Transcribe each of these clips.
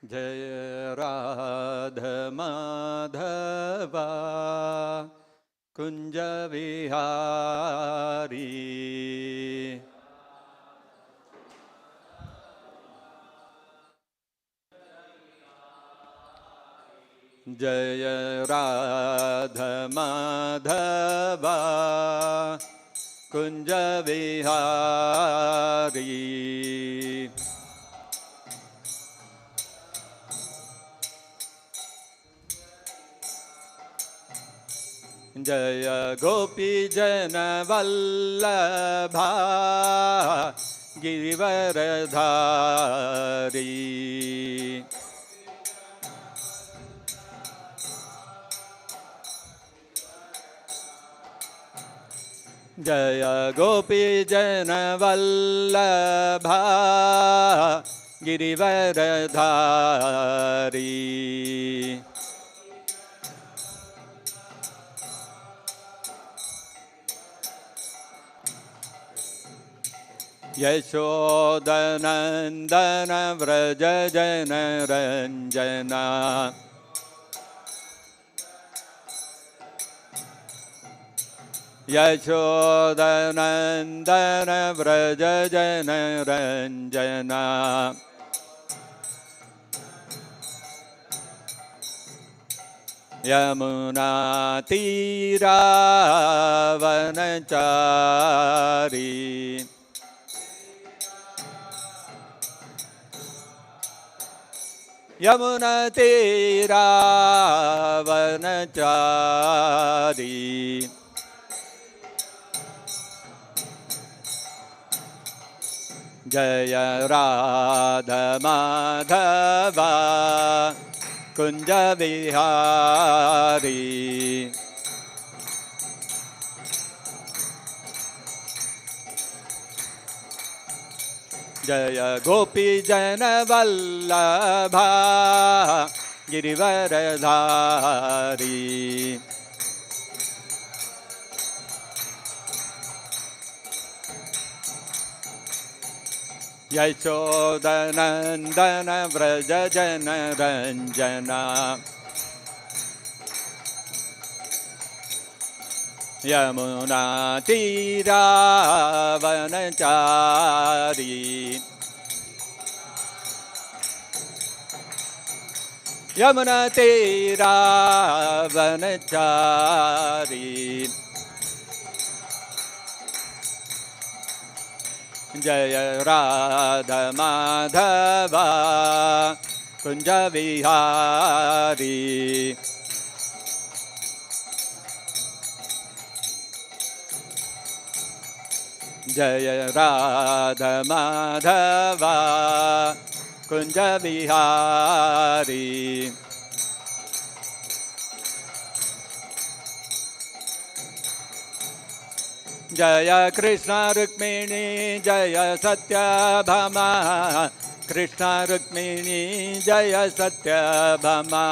जय राधा माधवा कुंज विहारी जय राधा माधवा कुंज विहारी जय गोपी जन वल्लभा गिरिवरधारी जय गोपी जन वल्लभा गिरिवरधारी यशोदनंदन व्रज जन रंजना यशोदनंदन व्रज जन रंजना यमुना तीरा वनचारी यमुना तीरा वनचारी जय राधा माधवा कुंज विहारी जय गोपी जन वल्लभा गिरिवरधारी यशोदनंदन व्रज जन रंजना यमुना तीरा वनचारी यमुना तीरा वनचारी जय राधा माधवा कुंज विहारी जय राधा माधवा कुंज विहारी जय कृष्ण रुक्मिणी जय सत्यभामा कृष्ण रुक्मिणी जय सत्यभामा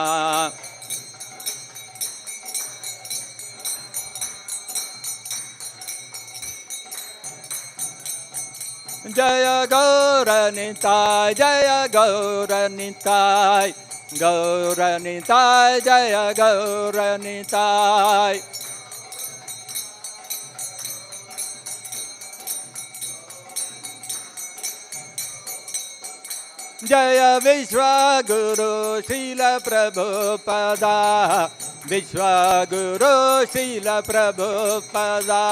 जय गौरनिताय जय गौरनिताय गौरनिताय जय गौरनिताय जय विश्वगुरु श्रील प्रभुपादा विश्वगुरु श्रील प्रभुपादा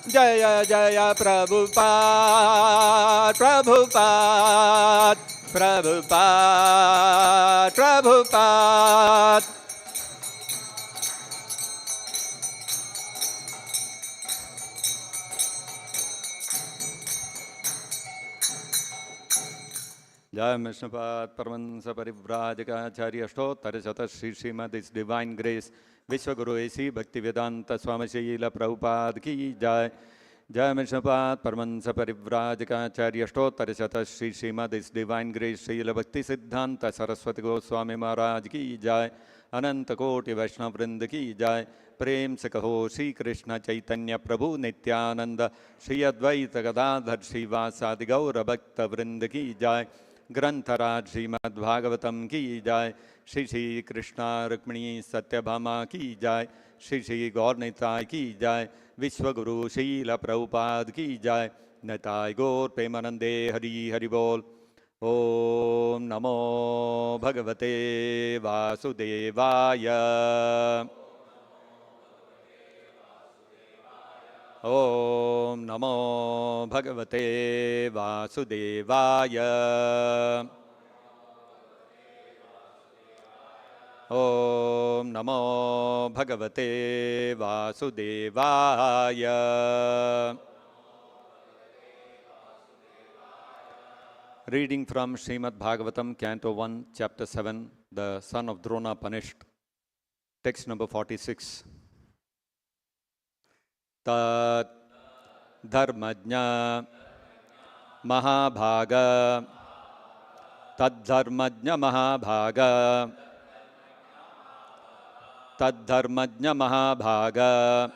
जय जय प्रभुपाद प्रभुपाद प्रभुपाद प्रभुपाद जय विष्णुपाद परमहंस परिव्राजकाचार्य अष्टोत्तर शत श्री श्रीमद इस डिवाइन ग्रेस विश्वगुरु ऐसी भक्ति वेदांत स्वामी श्रील प्रभुपाद की जय जय विष्णुपाद परमहंस परिव्राजकाचार्य अष्टोत्तर शत श्री श्रीमद इस डिवाइन ग्रेस श्रील भक्ति सिद्धांत सरस्वती गोस्वामी महाराज की जय अनंत कोटि वैष्णव वृंद की जय। प्रेम से कहो श्री कृष्ण चैतन्य प्रभु नित्यानंद, श्री अद्वैत गदाधर श्रीवासादि गौर भक्त वृंद की जय। ग्रंथराज श्रीमद्भागवतम की जय। श्री श्री कृष्णा रुक्मिणी सत्यभामा की जय। श्री श्री गौरनिताय की जय। विश्वगुरु शील प्रभुपाद की जय। निताय गौर प्रेमानंदे हरि हरि बोल। ओम नमो भगवते वासुदेवाय। ओम नमो भगवते वासुदेवाय। ओम नमो भगवते वासुदेवाय। Reading from Srimad Bhagavatam, Canto 1, Chapter 7, The Son of Drona Punished. Text number 46. Tat dharmajna mahabhaga. Tad dharmajna mahabhaga. Tad dharmajna mahabhaga.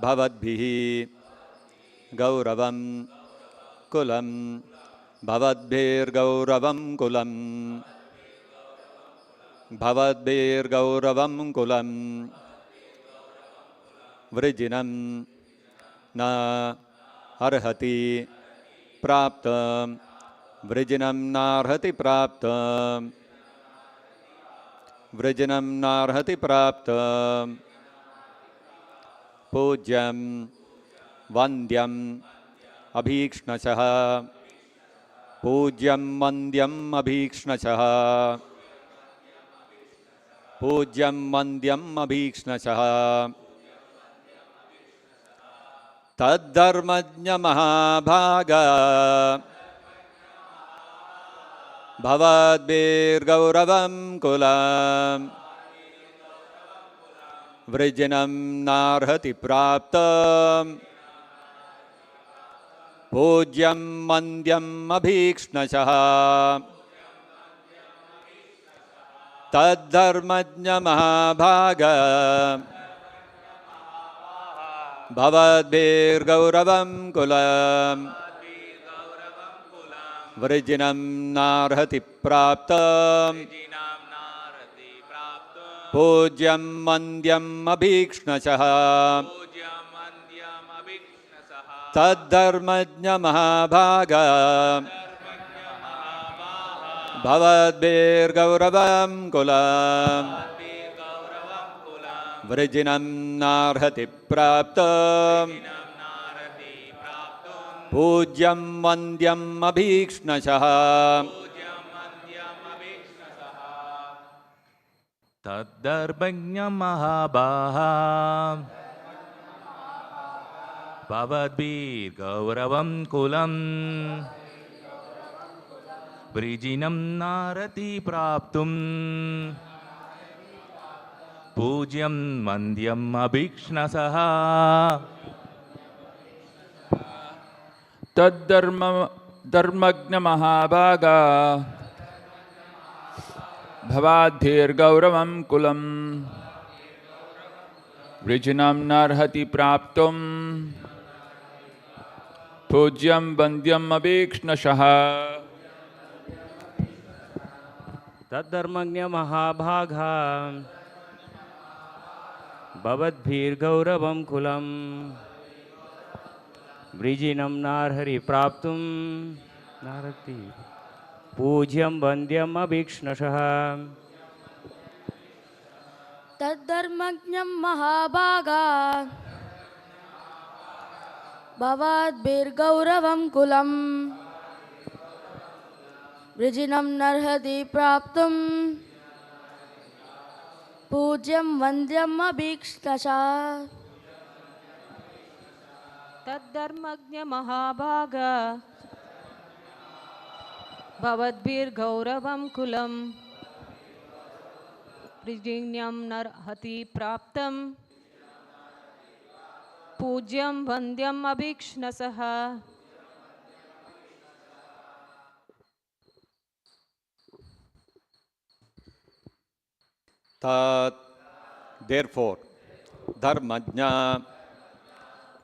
Bhavadbhihi gauravam कुलम भवद्भिर्गौरवं कुलम भवद्भिर्गौरवं कुलम वृजिनं न अर्हति प्राप्त वृजिनं नार्हति प्राप्त वृजिनं नार्हति प्राप्त पूज्यं वन्द्यं अभीक्ष्णशः पूज्यं वन्द्यम् अभीक्ष्णशः पूज्यं वन्द्यम् अभीक्ष्णशः तद्धर्मज्ञ महाभागा भवद्भिर्गौरवं कुलं वृजिनं नार्हति प्राप्तम् पूज्यं वन्द्यम् अभीक्ष्णशः तद्धर्मज्ञ महाभागा भवद्भिर्गौरवं कुलं वृजिनं नार्हति प्राप्तम् पूज्यं वन्द्यम् अभीक्ष्णशः तद्धर्मज्ञ महाभागा भवद्भिर्गौरवं कुलं वृजिनं नार्हति प्राप्तम् पूज्यं वन्द्यम् अभीक्ष्णशः तद्धर्मज्ञ महाभागा भवद्भिर्गौरवं कुलं वृजिनं नार्हति प्राप्तुं पूज्यं वन्द्यम् अभीक्ष्णशः तद्धर्मज्ञ महाभागा भवद्भिर्गौरवं कुलं वृजिनं नार्हति प्राप्तुं पूज्यं वन्द्यम् अभीक्ष्णशः तद्धर्मज्ञ महाभागा भवद्भिर्गौरवं कुलं वृजिनं नार्हति प्राप्तुं नार्हति पूज्यं वन्द्यम् अभीक्ष्णशः तद्धर्मज्ञं महाभागा भवद्भिर्गौरवं कुलं वृजिनं नार्हति प्राप्तुं पूज्यं वन्द्यम् अभीक्ष्णशः तद्धर्मज्ञ महाभागा भवद्भिर्गौरवं कुलं वृजिनं नार्हति प्राप्तं पूज्यं वन्द्यम् अभीक्ष्णशः Tat. Therefore, Dharmajna,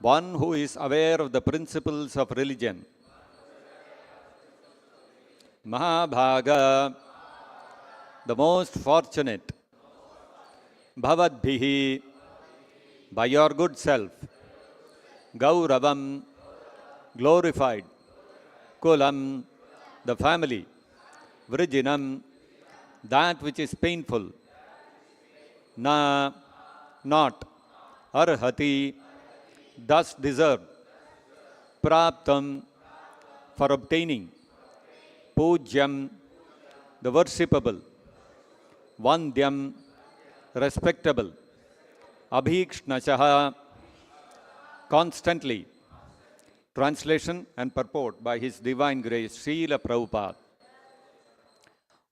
one who is aware of the principles of religion, Mahabhaga, the most fortunate, Bhavadbhihi, by your good self, Gauravam, glorified, Kulam, the family, Vrijinam, that which is painful, Na, not, Arhati, thus deserved, Praptam, for obtaining, Pujyam, the worshipable, Vandyam, respectable, Abhikshnashaha, constantly. Translation and purport by His Divine Grace, Srila Prabhupada.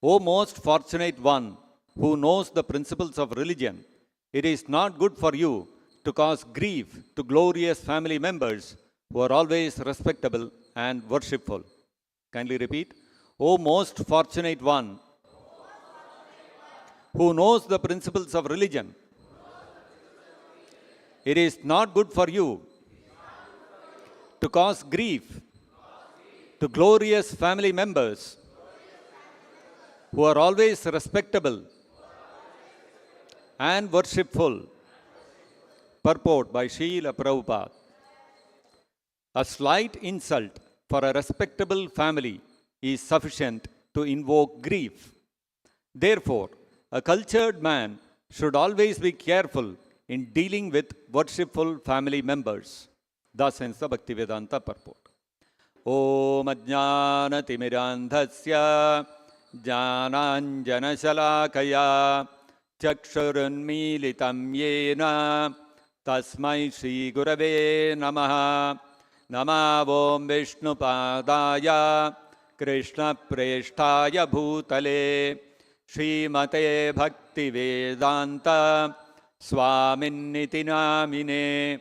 O most fortunate one who knows the principles of religion, it is not good for you to cause grief to glorious family members who are always respectable and worshipful. Kindly repeat. O most fortunate one who knows the principles of religion, it is not good for you to cause grief to glorious family members who are always respectable and worshipful. Purport by Srila Prabhupada. A slight insult for a respectable family is sufficient to invoke grief. Therefore, a cultured man should always be careful in dealing with worshipful family members. Thus ends the Bhaktivedanta purport. Om Ajnana Timirandhasya Jnananjana Shalakaya Chakshurunmilitam Yena Tasmai Shri Gurave Namaha Namavom Vishnupadaya Krishna Preshtaya Bhutale Srimate Bhaktivedanta Swaminiti Namine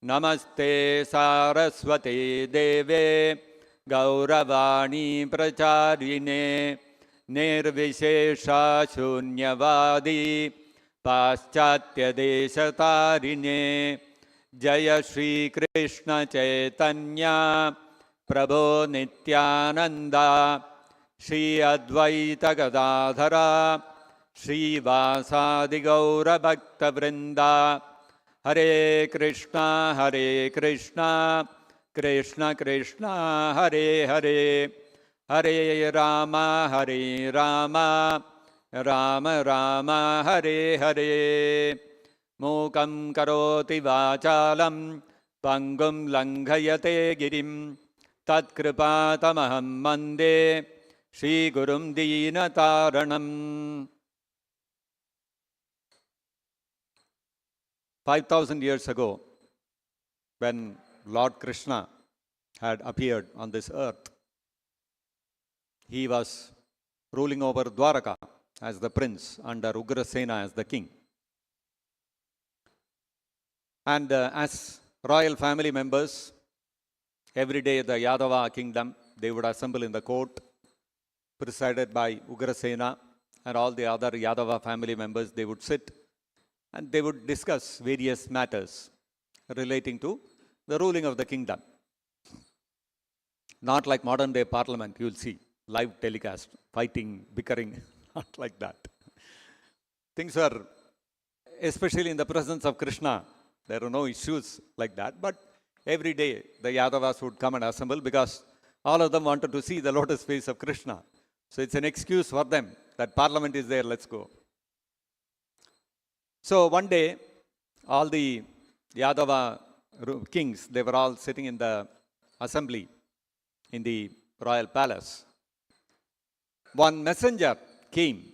Namaste Saraswate Deve Gauravani Pracharine Nirvishesha Shunyavadi Paschatya Deshatarine Jaya Shri Krishna Chaitanya Prabhu Nityananda Shri Advaita Gadadhara Shri Vasadi Gaura Bhakta Vrinda Hare Krishna, Krishna Krishna, Hare Hare, Hare Rama, Rama Rama, Hare Hare. Mukam karoti vachalam, pangum langhayate girim, tat kripatamaham mande, Shri Gurum Deenataranam. 5,000 years ago, when Lord Krishna had appeared on this earth, he was ruling over Dwaraka as the prince, under Ugrasena as the king. And as royal family members, every day the Yadava kingdom, they would assemble in the court, presided by Ugrasena, and all the other Yadava family members, they would sit and they would discuss various matters relating to the ruling of the kingdom. Not like modern day parliament, you will see live telecast, fighting, bickering, not like that. Things are, especially in the presence of Krishna, there are no issues like that, but every day the Yadavas would come and assemble because all of them wanted to see the lotus face of Krishna. So it's an excuse for them that parliament is there, let's go. So one day, all the Yadava kings, they were all sitting in the assembly in the royal palace. One messenger came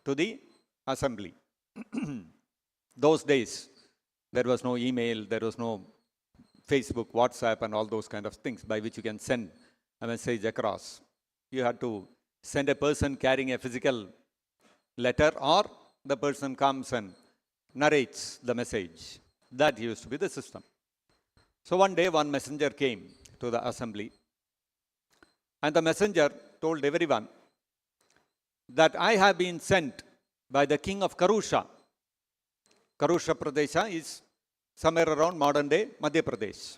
to the assembly. Those days, there was no email, there was no Facebook, WhatsApp and all those kind of things by which you can send a message across. You had to send a person carrying a physical letter, or the person comes and narrates the message. That used to be the system. So one day one messenger came to the assembly, and the messenger told everyone that I have been sent by the king of Karusha. Karusha Pradesha is somewhere around modern day Madhya Pradesh,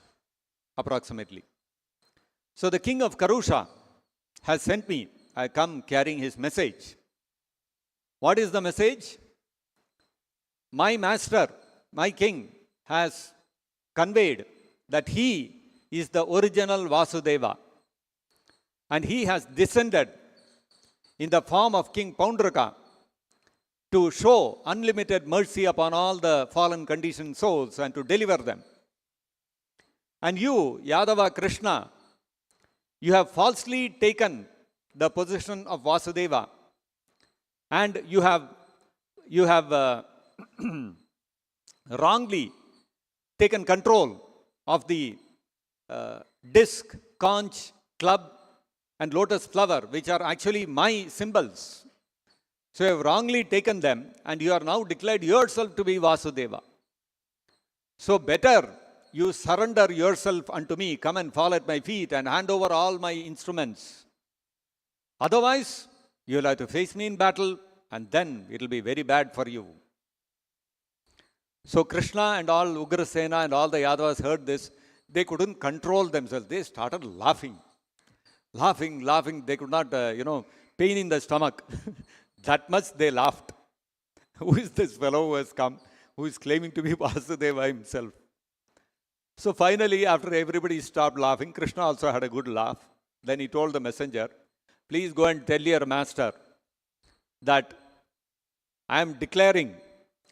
approximately. So the king of Karusha has sent me. I come carrying his message. What is the message? My master, my king, has conveyed that he is the original Vasudeva. And he has descended in the form of King Paundraka to show unlimited mercy upon all the fallen conditioned souls and to deliver them. And you, Yadava Krishna, you have falsely taken the position of Vasudeva, and you have wrongly taken control of the disc, conch, club, and lotus flower, which are actually my symbols. So you have wrongly taken them, and you are now declared yourself to be Vasudeva. So better you surrender yourself unto me, come and fall at my feet and hand over all my instruments. Otherwise, you will have to face me in battle, and then it will be very bad for you. So Krishna and all Ugrasena and all the Yadavas heard this. They couldn't control themselves. They started laughing. Laughing. They could not, pain in the stomach. That much they laughed. Who is this fellow who has come, who is claiming to be Vasudeva himself? So finally, after everybody stopped laughing, Krishna also had a good laugh. Then he told the messenger, please go and tell your master that I am declaring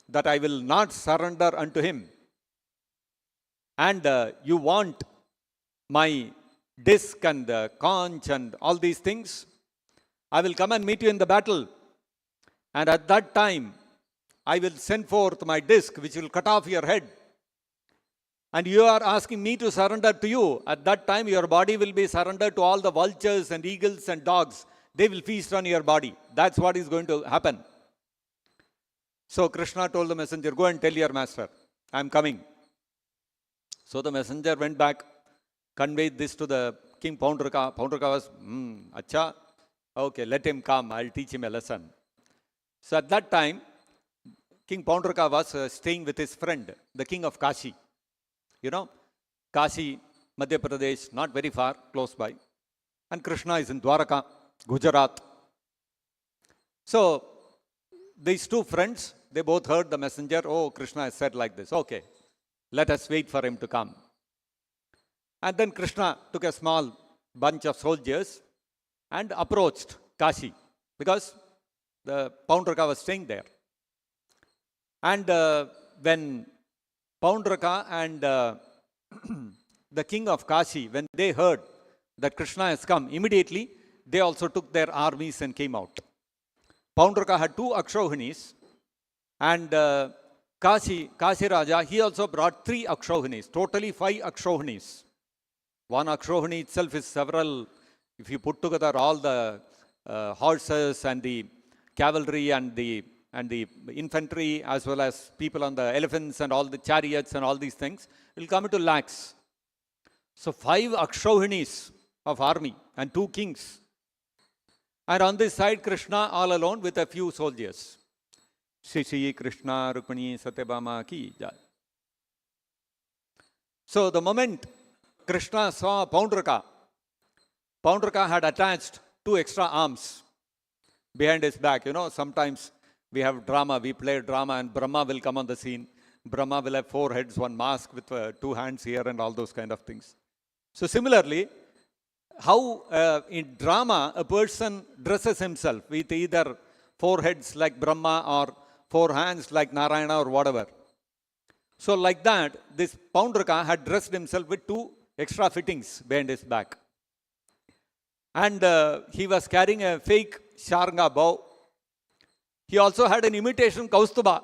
that I will not surrender unto him. And you want my disc and conch and all these things? I will come and meet you in the battle. And at that time, I will send forth my disc, which will cut off your head. And you are asking me to surrender to you. At that time, your body will be surrendered to all the vultures and eagles and dogs. They will feast on your body. That's what is going to happen. So Krishna told the messenger, go and tell your master, I am coming. So the messenger went back, conveyed this to the king Paundraka. Paundraka was, acha, okay, let him come, I'll teach him a lesson. So at that time, King Paundraka was staying with his friend, the king of Kashi. You know, Kashi, Madhya Pradesh, not very far, close by. And Krishna is in Dwaraka, Gujarat. So these two friends, they both heard the messenger. Oh, Krishna has said like this. Okay, let us wait for him to come. And then Krishna took a small bunch of soldiers and approached Kashi, because the Paundraka was staying there. And when Paundraka and the king of Kashi, when they heard that Krishna has come, immediately they also took their armies and came out. Paundraka had 2 Akshohinis, and Kashi Raja, he also brought 3 Akshohinis, totally 5 Akshohinis. One Akshohini itself is several, if you put together all the horses and the cavalry and the infantry, as well as people on the elephants and all the chariots and all these things, will come into lakhs. So 5 Akshohinis of army and 2 kings. And on this side, Krishna all alone with a few soldiers. Shri Krishna Rukmini Satyabhama ki jai. So the moment Krishna saw Paundraka had attached 2 extra arms behind his back. You know, sometimes we have drama, we play drama, and Brahma will come on the scene. Brahma will have 4 heads, 1 mask with 2 hands here and all those kind of things. So similarly, how in drama a person dresses himself with either 4 heads like Brahma or 4 hands like Narayana or whatever. So like that, this Paundraka had dressed himself with 2 extra fittings behind his back. And he was carrying a fake Sharanga bow. He also had an imitation Kaustuba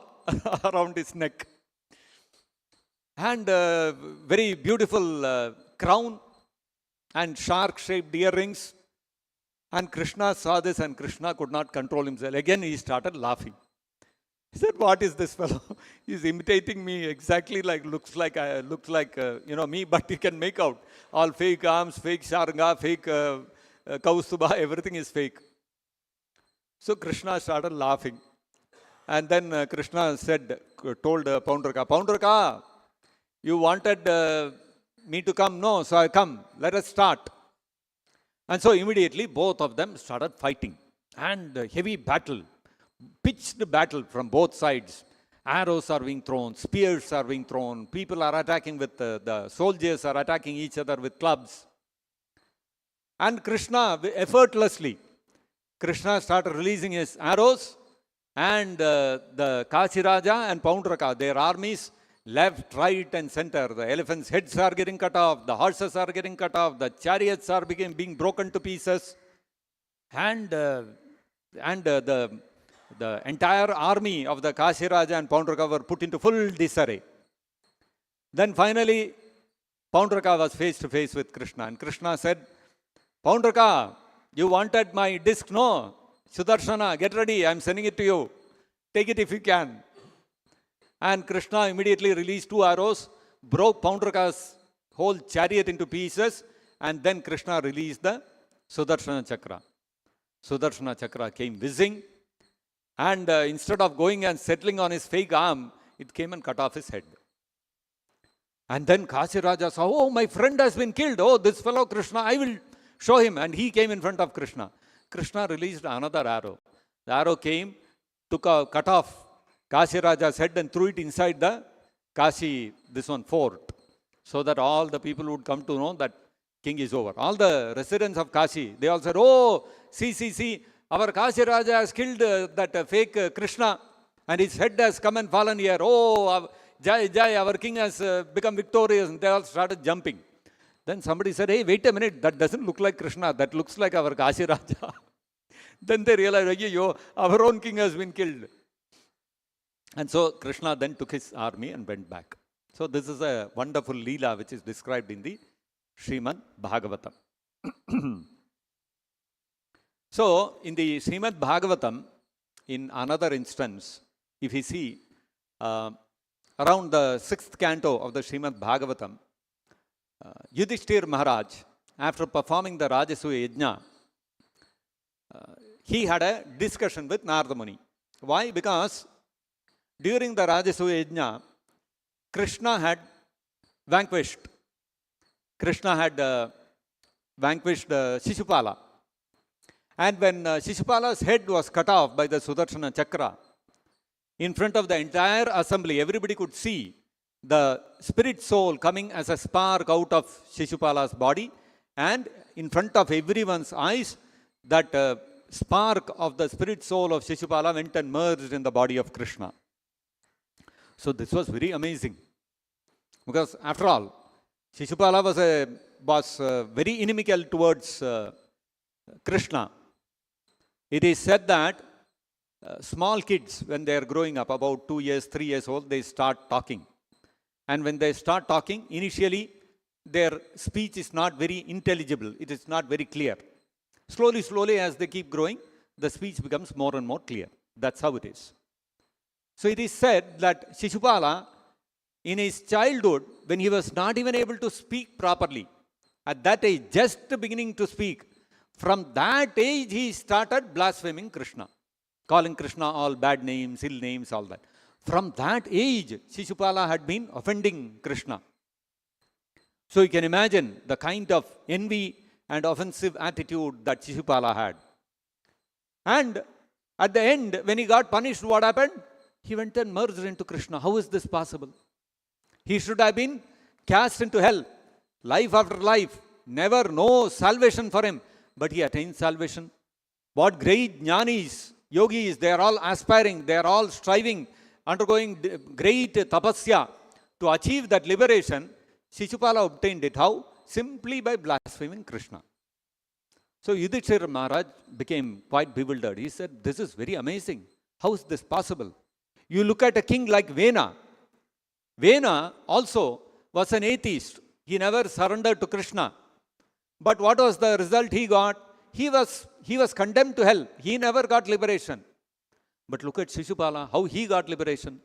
around his neck. And very beautiful crown and shark-shaped earrings. And Krishna saw this, and Krishna could not control himself. Again, he started laughing. He said, what is this fellow? He's imitating me exactly like, looks like me, but he can make out. All fake arms, fake Sharanga, fake Kaustuba, everything is fake. So Krishna started laughing. And then Krishna told Poundraka, you wanted me to come? No, so I come. Let us start. And so immediately both of them started fighting. And heavy battle, pitched battle from both sides. Arrows are being thrown, spears are being thrown, people are attacking with the soldiers are attacking each other with clubs. And Krishna, effortlessly, Krishna started releasing his arrows, and the Kashi Raja and Poundraka, their armies, left, right and center. The elephants' heads are getting cut off, the horses are getting cut off, the chariots are being broken to pieces, and the entire army of the Kashi Raja and Poundraka were put into full disarray. Then finally, Poundraka was face to face with Krishna, and Krishna said, Poundraka, you wanted my disc? No. Sudarshana, get ready, I am sending it to you. Take it if you can. And Krishna immediately released 2 arrows, broke Poundraka's whole chariot into pieces, and then Krishna released the Sudarshana Chakra. Sudarshana Chakra came whizzing, and instead of going and settling on his fake arm, it came and cut off his head. And then Kashi Raja saw, oh, my friend has been killed. Oh, this fellow Krishna, I will show him. And he came in front of Krishna. Krishna released another arrow. The arrow came, cut off Kashi Raja's head and threw it inside the Kashi, fort, so that all the people would come to know that king is over. All the residents of Kashi, they all said, oh, see, our Kashi Raja has killed that fake Krishna, and his head has come and fallen here. Oh, Jai, our king has become victorious. And they all started jumping. Then somebody said, hey, wait a minute, that doesn't look like Krishna, that looks like our Kashi Raja. Then they realized, our own king has been killed. And so Krishna then took his army and went back. So this is a wonderful Leela which is described in the Srimad Bhagavatam. So in the Srimad Bhagavatam, in another instance, if you see, around the 6th canto of the Srimad Bhagavatam, Yudhishthir Maharaj, after performing the Rajasuya Yajna, he had a discussion with Narada Muni. Why? Because during the Rajasuya Yajna, Krishna had vanquished Shishupala. And when Shishupala's head was cut off by the Sudarshana Chakra, in front of the entire assembly, everybody could see the spirit soul coming as a spark out of Shishupala's body, and in front of everyone's eyes, that spark of the spirit soul of Shishupala went and merged in the body of Krishna. So this was very amazing, because after all, Shishupala was very inimical towards Krishna. It is said that small kids, when they are growing up, about 2 years, 3 years old, they start talking. And when they start talking, initially their speech is not very intelligible. It is not very clear. Slowly, as they keep growing, the speech becomes more and more clear. That's how it is. So it is said that Shishupala, in his childhood, when he was not even able to speak properly, at that age, just beginning to speak, from that age he started blaspheming Krishna, calling Krishna all bad names, ill names, all that. From that age, Shishupala had been offending Krishna. So you can imagine the kind of envy and offensive attitude that Shishupala had. And at the end, when he got punished, what happened? He went and merged into Krishna. How is this possible? He should have been cast into hell, life after life, never, no salvation for him. But he attained salvation. What great jnanis, yogis, they are all aspiring, they are all striving, undergoing great tapasya to achieve that liberation. Shishupala obtained it. How? Simply by blaspheming Krishna. So Yudhishthira Maharaj became quite bewildered. He said, this is very amazing. How is this possible? You look at a king like Vena. Vena also was an atheist. He never surrendered to Krishna. But what was the result he got? He was condemned to hell. He never got liberation. But look at Shishupala, how he got liberation.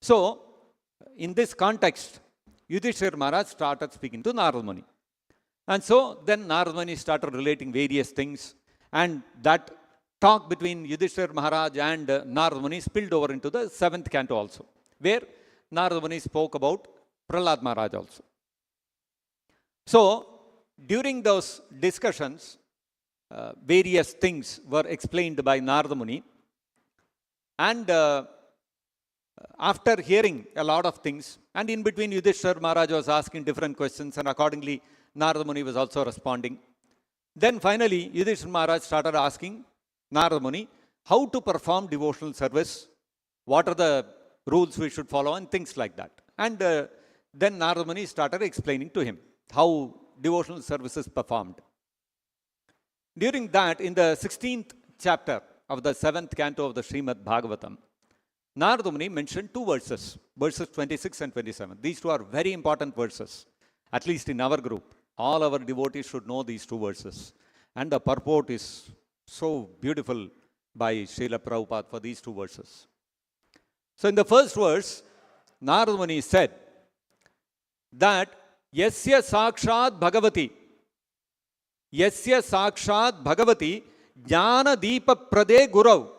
So, in this context, Yudhishthira Maharaj started speaking to Narada Muni. And so, then Narada Muni started relating various things. And that talk between Yudhishthira Maharaj and Narada Muni spilled over into the 7th canto also, where Narada Muni spoke about Prahlad Maharaj also. So, during those discussions, various things were explained by Narada Muni, and after hearing a lot of things, and in between Yudhishthira Maharaj was asking different questions, and accordingly Narada Muni was also responding. Then finally Yudhishthira Maharaj started asking Narada Muni how to perform devotional service, what are the rules we should follow, and things like that. And then Narada Muni started explaining to him how devotional service is performed. During that, in the 16th chapter of the 7th canto of the Srimad Bhagavatam, Narada Muni mentioned two verses, verses 26 and 27. These two are very important verses, at least in our group. All our devotees should know these two verses. And the purport is so beautiful by Srila Prabhupada for these two verses. So in the first verse, Narada Muni said that Yasya Sakshat Bhagavati, Yasya Sakshat Bhagavati Jnana Deepa Prade Gurav.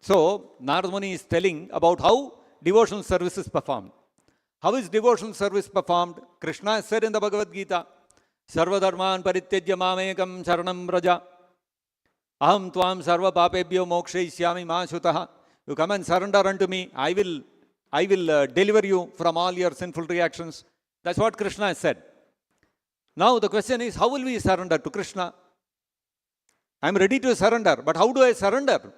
So, Narada Muni is telling about how devotional service is performed. How is devotional service performed? Krishna said in the Bhagavad Gita, Sarva Dharman Parityajya Mamekam Sharanam Raja, Aham Tvam Sarva Papebhyo Mokshayishyami Ma Shutaha. You come and surrender unto me, I will deliver you from all your sinful reactions. That's what Krishna has said. Now the question is, how will we surrender to Krishna? I am ready to surrender, but how do I surrender?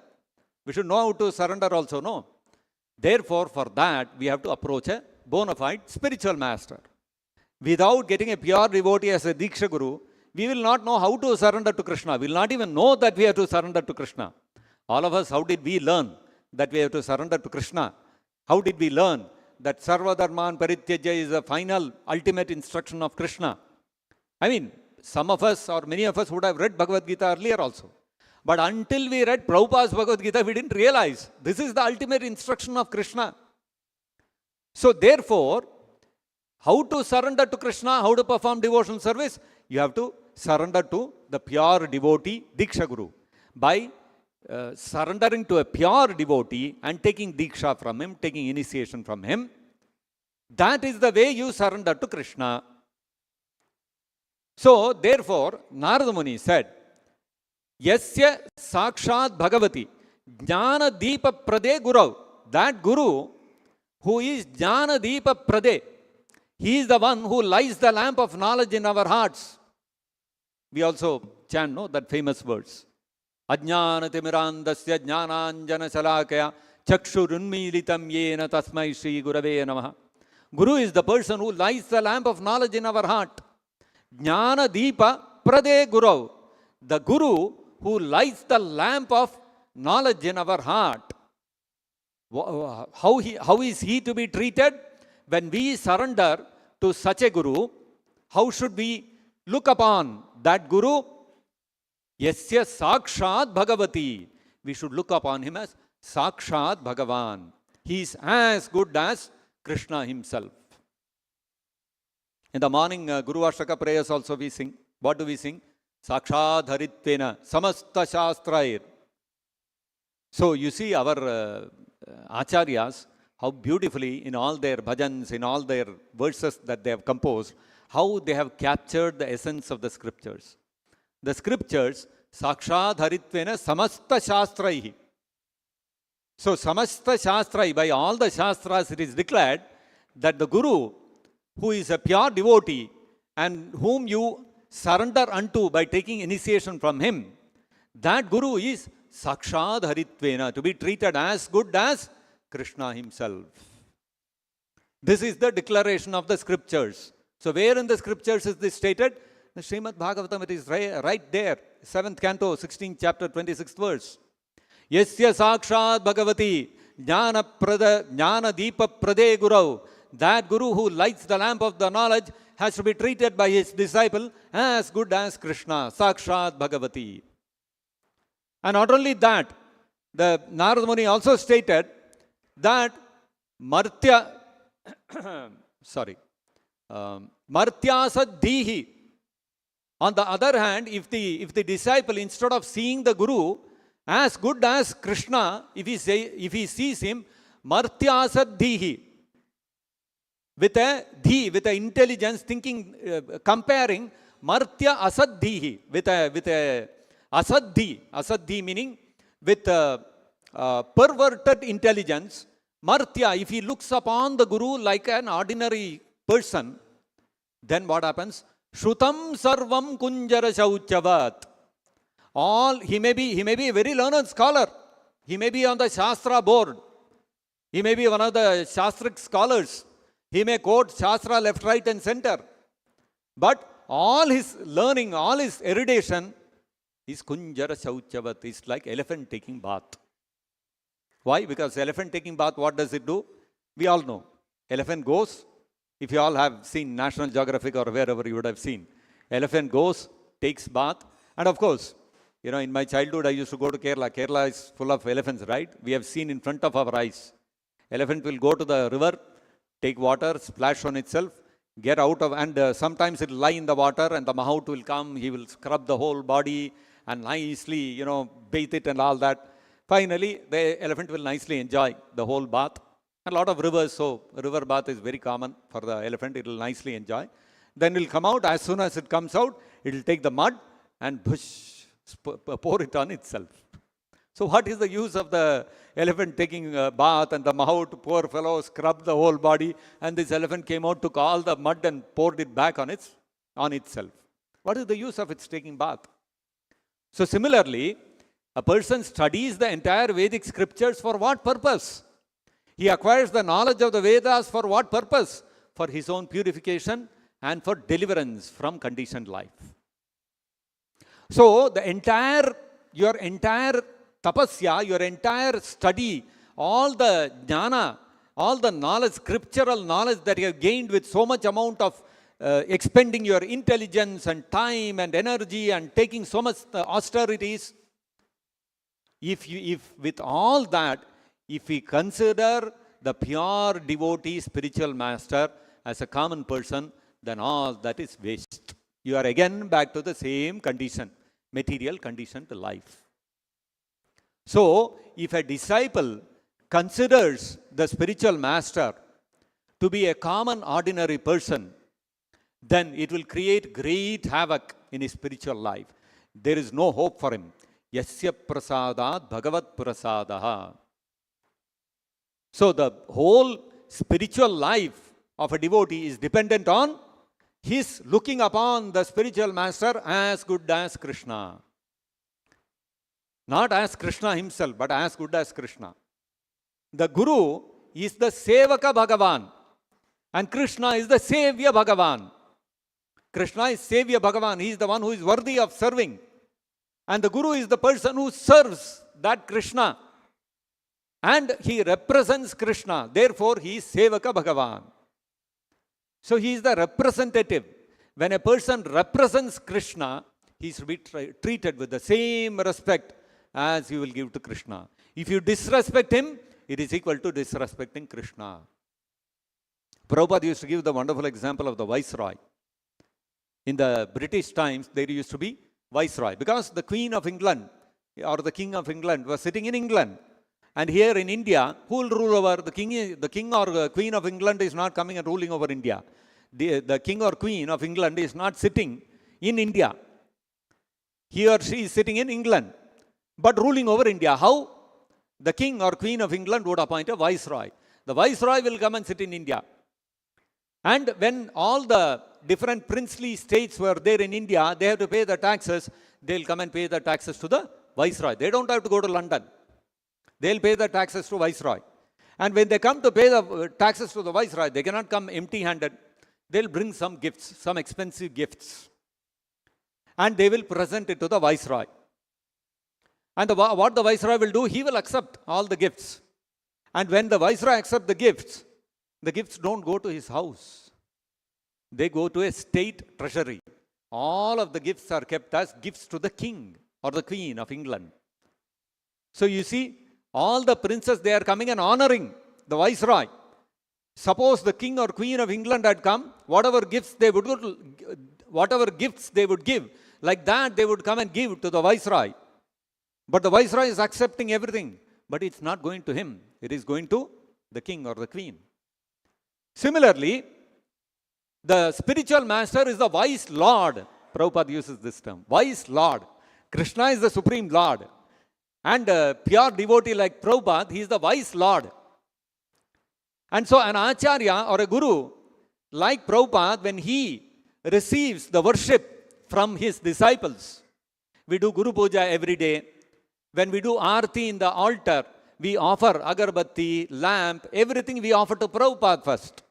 We should know how to surrender also, no? Therefore, for that, we have to approach a bona fide spiritual master. Without getting a pure devotee as a Diksha Guru, we will not know how to surrender to Krishna. We will not even know that we have to surrender to Krishna. All of us, how did we learn that we have to surrender to Krishna? How did we learn that Sarva Dharman Parityajya is the final, ultimate instruction of Krishna? I mean, some of us or many of us would have read Bhagavad Gita earlier also. But until we read Prabhupada's Bhagavad Gita, we didn't realize this is the ultimate instruction of Krishna. So therefore, how to surrender to Krishna, how to perform devotional service? You have to surrender to the pure devotee, Diksha Guru. By surrendering to a pure devotee and taking Diksha from him, taking initiation from him, that is the way you surrender to Krishna. So therefore, Narada Muni said, Yasya Sakshat Bhagavati Jnana Deepa Prade Gurav. That Guru who is Jnana Deepa Prade, he is the one who lights the lamp of knowledge in our hearts. We also chant, no, that famous verse. Ajnana Timirandasya Jnananjana Salakaya Chakshurunmilitam Yena Tasmai Shri Gurave Namaha. Guru is the person who lights the lamp of knowledge in our heart. Jnana Deepa Prade Gurav. The Guru who lights the lamp of knowledge in our heart. How is he to be treated? When we surrender to such a Guru, how should we look upon that Guru? Yasya Sakshat Bhagavati. We should look upon him as Sakshat Bhagavan. He is as good as Krishna himself. In the morning Guru Ashaka prayers also we sing. What do we sing? Sakshat Haritvena Samasta Shastrair. So you see our Acharyas, how beautifully in all their bhajans, in all their verses that they have composed, how they have captured the essence of the scriptures. The scriptures, Sakshat Haritvena Samasta Shastraihi. So Samasta Shastrai, by all the Shastras it is declared that the Guru, who is a pure devotee and whom you surrender unto by taking initiation from him, that Guru is Sakshat Haritvena, to be treated as good as Krishna himself. This is the declaration of the scriptures. So where in the scriptures is this stated? The Srimad Bhagavatam, it is right there, 7th canto, 16th chapter, 26th verse. Yasya Sakshat Bhagavati Jnana Deepa Prade Gurav. That Guru who lights the lamp of the knowledge has to be treated by his disciple as good as Krishna, Sakshat Bhagavati. And not only that, the Narada Muni also stated that Martya Saddhihi. On the other hand, if the disciple, instead of seeing the Guru as good as Krishna, if he sees him, martyasadhihi, with a intelligence, thinking, comparing martya asadhihi with a asadhi meaning with perverted intelligence. Martya, if he looks upon the Guru like an ordinary person, then what happens? Shrutam sarvam kunjara shauchavat. He may be a very learned scholar. He may be on the Shastra board. He may be one of the Shastric scholars. He may quote Shastra left, right and center. But all his learning, all his erudition is kunjara shauchavat. It's like elephant taking bath. Why? Because elephant taking bath, what does it do? We all know. Elephant goes, if you all have seen National Geographic or wherever you would have seen, elephant goes, takes bath, and of course, in my childhood I used to go to Kerala. Kerala is full of elephants, right? We have seen in front of our eyes. Elephant will go to the river, take water, splash on itself, get out of, and sometimes it will lie in the water and the mahout will come, he will scrub the whole body and nicely, bathe it and all that. Finally, the elephant will nicely enjoy the whole bath. A lot of rivers, so river bath is very common for the elephant, it will nicely enjoy. Then it will come out, as soon as it comes out, it will take the mud and pour it on itself. So what is the use of the elephant taking a bath and the mahout, poor fellow, scrubbed the whole body, and this elephant came out, took all the mud and poured it back on itself. What is the use of its taking bath? So similarly, a person studies the entire Vedic scriptures for what purpose? He acquires the knowledge of the Vedas for what purpose? For his own purification and for deliverance from conditioned life. So your entire tapasya, your entire study, all the jnana, all the knowledge, scriptural knowledge that you have gained with so much amount of expending your intelligence and time and energy and taking so much austerities, if with all that, if we consider the pure devotee spiritual master as a common person, then all that is waste. You are again back to the same condition, material condition to life. So, if a disciple considers the spiritual master to be a common ordinary person, then it will create great havoc in his spiritual life. There is no hope for him. Yasya prasadat bhagavat prasadaha. So the whole spiritual life of a devotee is dependent on his looking upon the spiritual master as good as Krishna. Not as Krishna himself, but as good as Krishna. The Guru is the Sevaka Bhagavan and Krishna is the Savior Bhagavan. Krishna is Savior Bhagavan. He is the one who is worthy of serving. And the Guru is the person who serves that Krishna. And he represents Krishna. Therefore, he is Sevaka Bhagavan. So, he is the representative. When a person represents Krishna, he is to be treated with the same respect as you will give to Krishna. If you disrespect him, it is equal to disrespecting Krishna. Prabhupada used to give the wonderful example of the Viceroy. In the British times, there used to be Viceroy, because the Queen of England or the King of England was sitting in England. And here in India, who will rule over the king? The King or Queen of England is not coming and ruling over India. The King or Queen of England is not sitting in India. He or she is sitting in England, but ruling over India. How? The King or Queen of England would appoint a Viceroy. The Viceroy will come and sit in India. And when all the different princely states were there in India, they have to pay the taxes. They'll come and pay the taxes to the Viceroy. They don't have to go to London. They'll pay the taxes to Viceroy. And when they come to pay the taxes to the Viceroy, they cannot come empty-handed. They'll bring some gifts, some expensive gifts. And they will present it to the Viceroy. And what the Viceroy will do, he will accept all the gifts. And when the Viceroy accepts the gifts don't go to his house. They go to a state treasury. All of the gifts are kept as gifts to the King or the Queen of England. So you see, all the princes, they are coming and honoring the Viceroy. Suppose the King or Queen of England had come, whatever gifts they would whatever gifts they would give, like that they would come and give to the Viceroy. But the Viceroy is accepting everything, but it's not going to him. It is going to the king or the queen. Similarly, the spiritual master is the wise Lord. Prabhupada uses this term, wise Lord. Krishna is the supreme Lord. And a pure devotee like Prabhupada, he is the wise Lord. And so an acharya or a guru like Prabhupada, when he receives the worship from his disciples, we do Guru Puja every day. When we do Aarti in the altar, we offer agarbatti, lamp, everything we offer to Prabhupada first.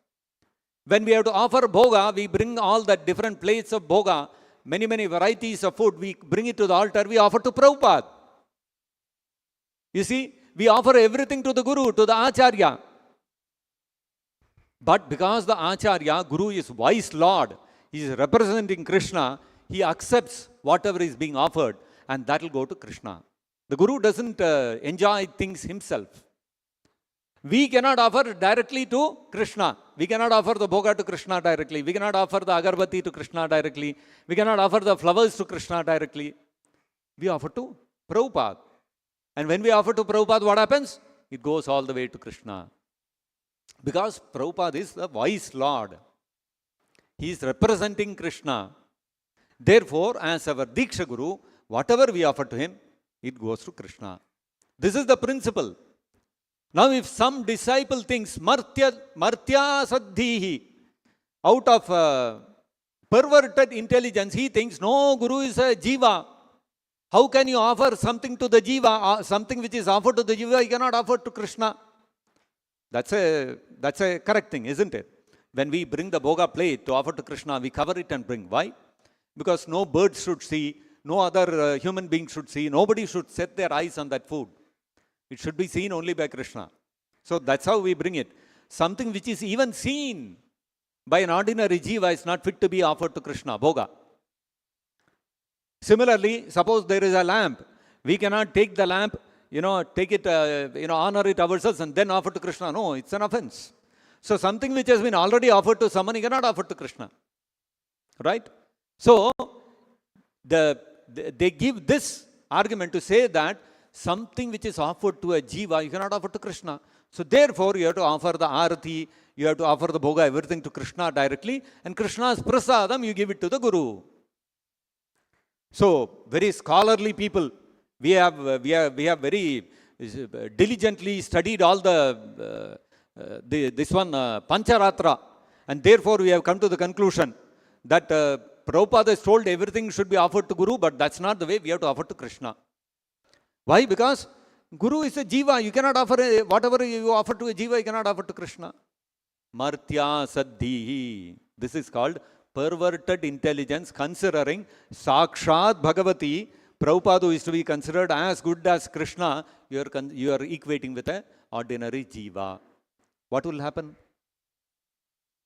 When we have to offer bhoga, we bring all the different plates of bhoga, many varieties of food, we bring it to the altar, we offer to Prabhupada. You see, we offer everything to the Guru, to the Acharya. But because the Acharya, Guru is wise Lord, he is representing Krishna, he accepts whatever is being offered and that will go to Krishna. The Guru doesn't enjoy things himself. We cannot offer directly to Krishna. We cannot offer the bhoga to Krishna directly. We cannot offer the agarbatti to Krishna directly. We cannot offer the flowers to Krishna directly. We offer to Prabhupada. And when we offer to Prabhupada, what happens? It goes all the way to Krishna. Because Prabhupada is the wise Lord. He is representing Krishna. Therefore, as our Diksha Guru, whatever we offer to him, it goes to Krishna. This is the principle. Now, if some disciple thinks, Martya Saddhihi, out of perverted intelligence, he thinks, no, Guru is a Jiva. How can you offer something to the Jiva, something which is offered to the Jiva, you cannot offer to Krishna? That's a correct thing, isn't it? When we bring the bhoga plate to offer to Krishna, we cover it and bring. Why? Because no bird should see, no other human being should see, nobody should set their eyes on that food. It should be seen only by Krishna. So that's how we bring it. Something which is even seen by an ordinary jiva is not fit to be offered to Krishna, bhoga. Similarly, suppose there is a lamp. We cannot take the lamp, take it, honor it ourselves and then offer to Krishna. No, it's an offense. So something which has been already offered to someone, you cannot offer to Krishna. Right? So, they give this argument to say that something which is offered to a jiva, you cannot offer to Krishna. So therefore, you have to offer the arati, you have to offer the bhoga, everything to Krishna directly, and Krishna's prasadam, you give it to the Guru. So, very scholarly people, we have very diligently studied all this one Pancharatra, and therefore we have come to the conclusion that Prabhupada has told everything should be offered to Guru, but that's not the way we have to offer to Krishna. Why? Because Guru is a jiva. You cannot offer whatever you offer to a jiva, you cannot offer to Krishna. Martya Saddhihi. This is called perverted intelligence, considering Sakshat Bhagavati. Prabhupada is to be considered as good as Krishna. You are equating with an ordinary jiva. What will happen?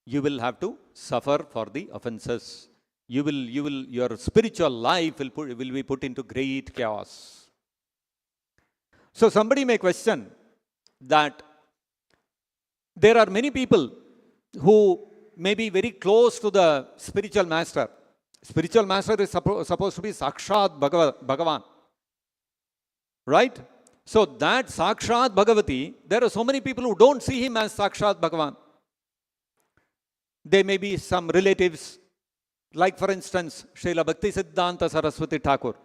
You will have to suffer for the offenses. Your spiritual life will be put into great chaos. So somebody may question that there are many people who may be very close to the spiritual master. Spiritual master is supposed to be Sakshat Bhagavan. Right? So that Sakshat Bhagavati, there are so many people who don't see him as Sakshat Bhagavan. There may be some relatives, like for instance, Srila Bhakti Siddhanta Saraswati Thakur,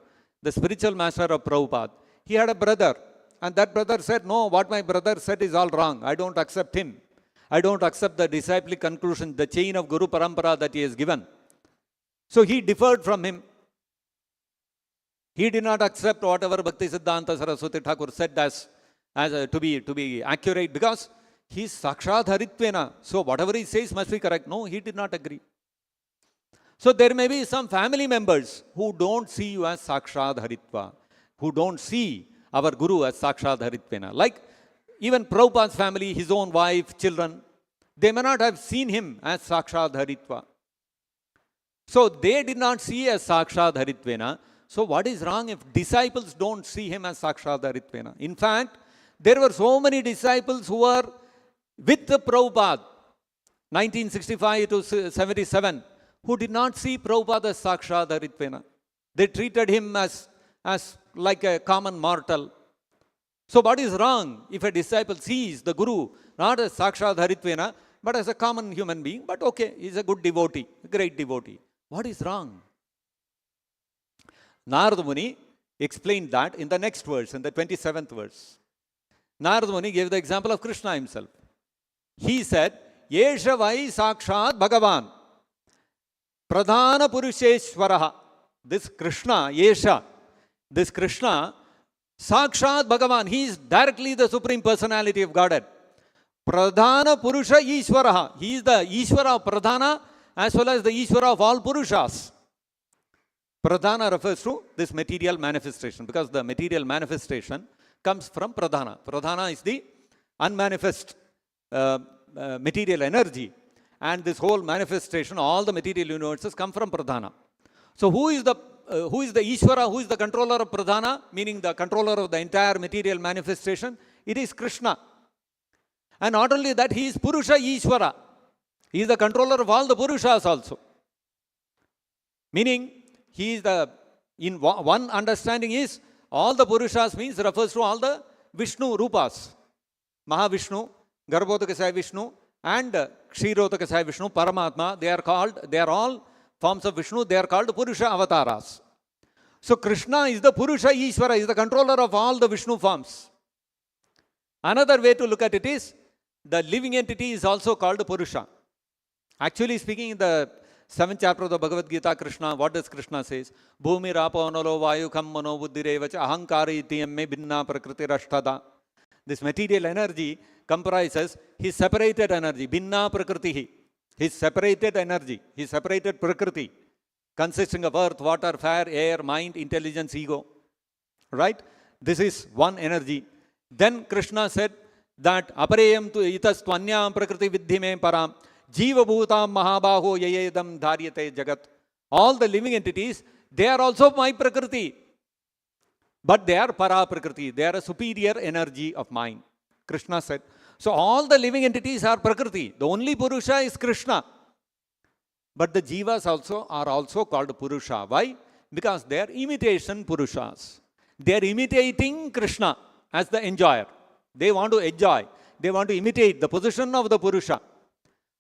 the spiritual master of Prabhupada. He had a brother, and that brother said, no, what my brother said is all wrong. I don't accept him. I don't accept the disciplic conclusion, the chain of Guru Parampara that he has given. So he differed from him. He did not accept whatever Bhakti Siddhanta Saraswati Thakur said as to be accurate, because he is Sakshat Haritvena. So whatever he says must be correct. No, he did not agree. So there may be some family members who don't see you as Sakshat Haritva, who don't see our Guru as Sakshat Haritvena. Like even Prabhupada's family, his own wife, children, they may not have seen him as Sakshat Haritva. So they did not see as Sakshat Haritvena. So what is wrong if disciples don't see him as Sakshat Haritvena? In fact, there were so many disciples who were with the Prabhupada, 1965 to 77, who did not see Prabhupada as Sakshat Haritvena. They treated him as like a common mortal. So what is wrong if a disciple sees the Guru not as Sakshat Haritvena, but as a common human being? But okay, he's a good devotee, a great devotee. What is wrong? Narada Muni explained that in the next verse, in the 27th verse. Narada Muni gave the example of Krishna himself. He said, Yesha vai Sakshat Bhagavan Pradhana Purusheshwaraha. This Krishna, Yesha, this Krishna, Sakshat Bhagavan, he is directly the Supreme Personality of Godhead. Pradhana Purusha Ishwaraha, he is the Ishwara of Pradhana as well as the Ishwara of all Purushas. Pradhana refers to this material manifestation, because the material manifestation comes from Pradhana. Pradhana is the unmanifest material energy, and this whole manifestation, all the material universes come from Pradhana. So who is the Ishvara, who is the controller of Pradhana, meaning the controller of the entire material manifestation? It is Krishna. And not only that, he is Purusha Ishvara. He is the controller of all the Purushas also. Meaning, he is in one understanding is, all the Purushas means refers to all the Vishnu Rupas. Mahavishnu, Garbhodakasaya Vishnu, and Kshirodakasaya Vishnu, Paramatma, they are all forms of Vishnu, they are called Purusha avatars. So Krishna is the Purusha Ishvara, is the controller of all the Vishnu forms. Another way to look at it is, the living entity is also called Purusha. Actually speaking, in the 7th chapter of the Bhagavad Gita, Krishna, what does Krishna says? Bhumi rapo analo vayu kham mano buddhirevacha ahankari itiyam me binna prakriti rashtada. This material energy comprises his separated energy, binna prakritihi. His separated energy, his separated prakriti, consisting of earth, water, fire, air, mind, intelligence, ego. Right? This is one energy. Then Krishna said that apareyam tu itas tvanyam prakriti vidhime param jiva bhutam mahabaho yayedam dharyate jagat. All the living entities, they are also my prakriti, but they are para prakriti. They are a superior energy of mine. Krishna said. So all the living entities are prakriti. The only Purusha is Krishna. But the jivas are also called Purusha. Why? Because they are imitation Purushas. They are imitating Krishna as the enjoyer. They want to enjoy. They want to imitate the position of the Purusha.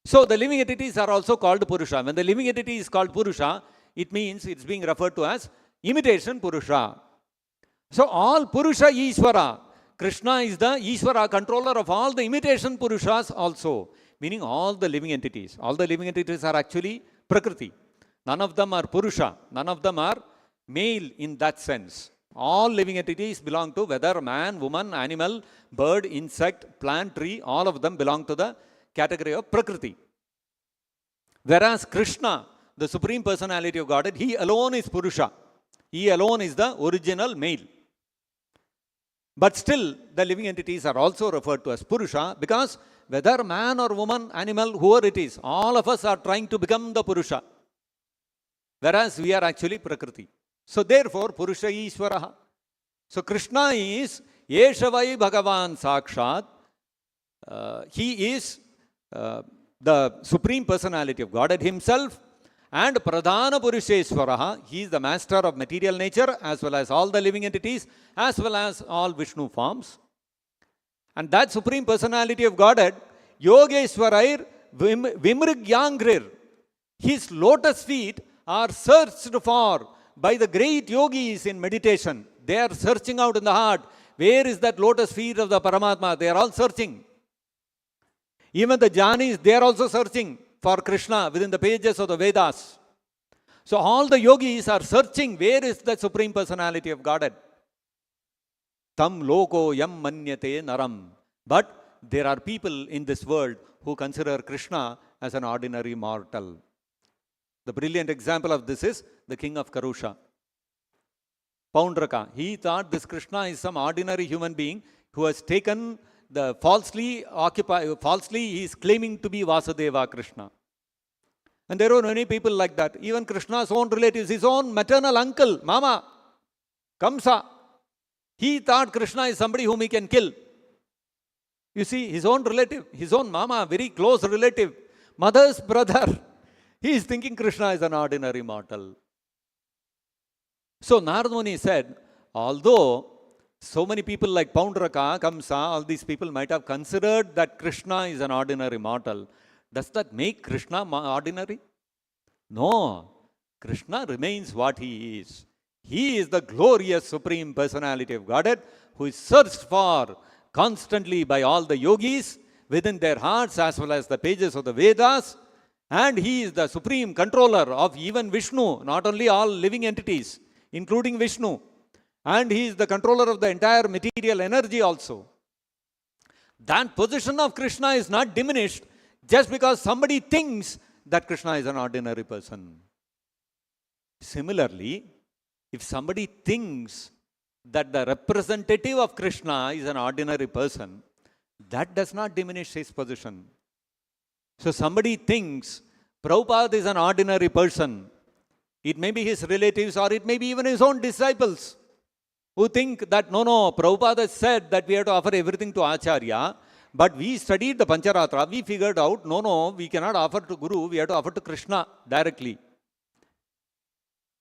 So the living entities are also called Purusha. When the living entity is called Purusha, it means it's being referred to as imitation Purusha. So all Purusha Ishvara. Krishna is the Ishvara, controller of all the imitation Purushas also. Meaning all the living entities. All the living entities are actually Prakriti. None of them are Purusha. None of them are male in that sense. All living entities belong to whether man, woman, animal, bird, insect, plant, tree, all of them belong to the category of Prakriti. Whereas Krishna, the Supreme Personality of Godhead, he alone is Purusha. He alone is the original male. But still, the living entities are also referred to as Purusha, because whether man or woman, animal, whoever it is, all of us are trying to become the Purusha. Whereas we are actually Prakriti. So therefore, Purusha Ishvaraha. So Krishna is Yeshavai Bhagavan Sakshat. He is the Supreme Personality of Godhead himself. And Pradhana Purusheshwaraha, he is the master of material nature as well as all the living entities as well as all Vishnu forms. And that Supreme Personality of Godhead, Yogeshwarair Vimrigyangrir, his lotus feet are searched for by the great yogis in meditation. They are searching out in the heart. Where is that lotus feet of the Paramatma? They are all searching. Even the Jnanis, they are also searching for Krishna within the pages of the Vedas. So all the yogis are searching where is the Supreme Personality of Godhead. Tam loko yam manyate naram. But there are people in this world who consider Krishna as an ordinary mortal. The brilliant example of this is the king of Karusha, Paundraka. He thought this Krishna is some ordinary human being who has taken the falsely he is claiming to be Vasudeva Krishna. And there are many people like that. Even Krishna's own relatives, his own maternal uncle, Mama, Kamsa, he thought Krishna is somebody whom he can kill. You see, his own relative, his own Mama, very close relative, mother's brother, He is thinking Krishna is an ordinary mortal. So Narada Muni said, although so many people like Poundraka, Kamsa, all these people might have considered that Krishna is an ordinary mortal, does that make Krishna ordinary? No. Krishna remains what he is. He is the glorious Supreme Personality of Godhead who is searched for constantly by all the yogis within their hearts as well as the pages of the Vedas. And he is the supreme controller of even Vishnu, not only all living entities, including Vishnu. And he is the controller of the entire material energy also. That position of Krishna is not diminished just because somebody thinks that Krishna is an ordinary person. Similarly, if somebody thinks that the representative of Krishna is an ordinary person, that does not diminish his position. So somebody thinks Prabhupada is an ordinary person. It may be his relatives or it may be even his own disciples who think that no, Prabhupada said that we have to offer everything to Acharya, but we studied the Pancharatra, we figured out, no, we cannot offer to Guru, we have to offer to Krishna directly.